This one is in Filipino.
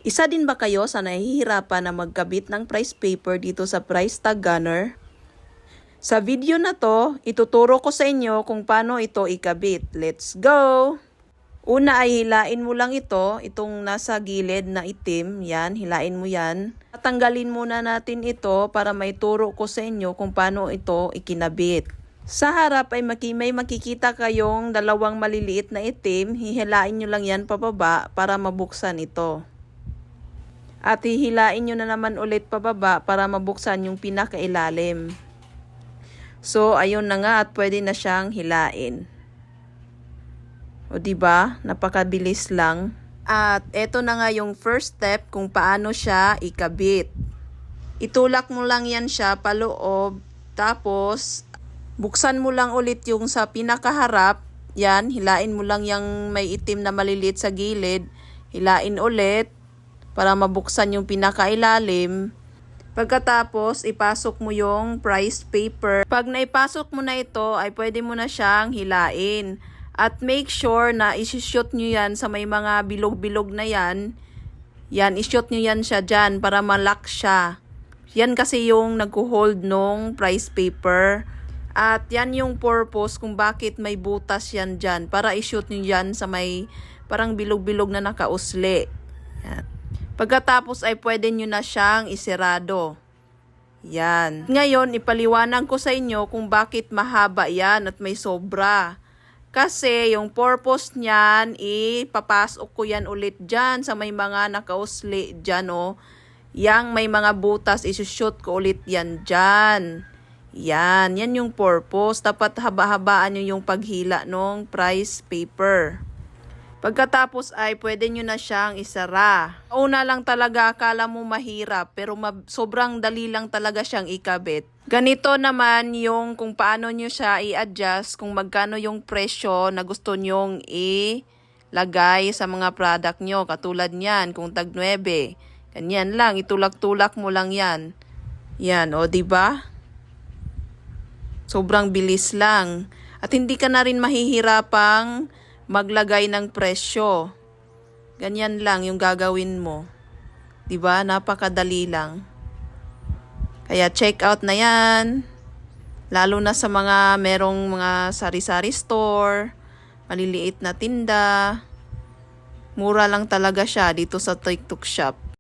Isa din ba kayo sa nahihirapan na magkabit ng price paper dito sa price tag gunner? Sa video na to, ituturo ko sa inyo kung paano ito ikabit. Let's go! Una ay hilain mo lang itong nasa gilid na itim, yan, hilain mo yan. Tatanggalin muna natin ito para may turo ko sa inyo kung paano ito ikinabit. Sa harap ay may makikita kayong dalawang maliliit na itim, hihilain nyo lang yan pababa para mabuksan ito. At hihilain nyo na naman ulit pababa para mabuksan yung pinakailalim. So, ayun na nga at pwede na siyang hilain. O diba? Napakabilis lang. At eto na nga yung first step kung paano siya ikabit. Itulak mo lang yan siya paloob. Tapos, buksan mo lang ulit yung sa pinakaharap. Yan, hilain mo lang yung may itim na maliliit sa gilid. Hilain ulit para mabuksan yung pinakailalim. Pagkatapos, ipasok mo yung price paper. Pag naipasok mo na ito, ay pwede mo na siyang hilain. At make sure na isi-shoot nyo yan sa may mga bilog-bilog na yan. Yan, isi-shoot nyo yan siya dyan para malak siya. Yan kasi yung nag-hold nung price paper. At yan yung purpose kung bakit may butas yan dyan. Para i-shoot nyo yan sa may parang bilog-bilog na nakausli. Yan. Pagkatapos ay pwede nyo na siyang isirado. Yan. Ngayon, ipaliwanag ko sa inyo kung bakit mahaba yan at may sobra. Kasi yung purpose niyan, ipapasok ko yan ulit dyan sa may mga nakausli dyan o. Yang may mga butas, isushoot ko ulit yan dyan. Yan yung purpose. Dapat haba-habaan nyo yung paghila ng price paper. Pagkatapos ay pwede nyo na siyang isara. Una lang talaga akala mo mahirap pero sobrang dali lang talaga siyang ikabit. Ganito naman yung kung paano nyo siya i-adjust kung magkano yung presyo na gusto nyong ilagay sa mga product nyo. Katulad niyan kung tag 9. Ganyan lang, itulak-tulak mo lang yan. Yan, o diba? Sobrang bilis lang. At hindi ka na rin mahihirapang maglagay ng presyo. Ganyan lang yung gagawin mo. 'Di ba? Napakadali lang. Kaya check out na 'yan. Lalo na sa mga merong mga sari-sari store, maliliit na tinda. Mura lang talaga siya dito sa TikTok shop.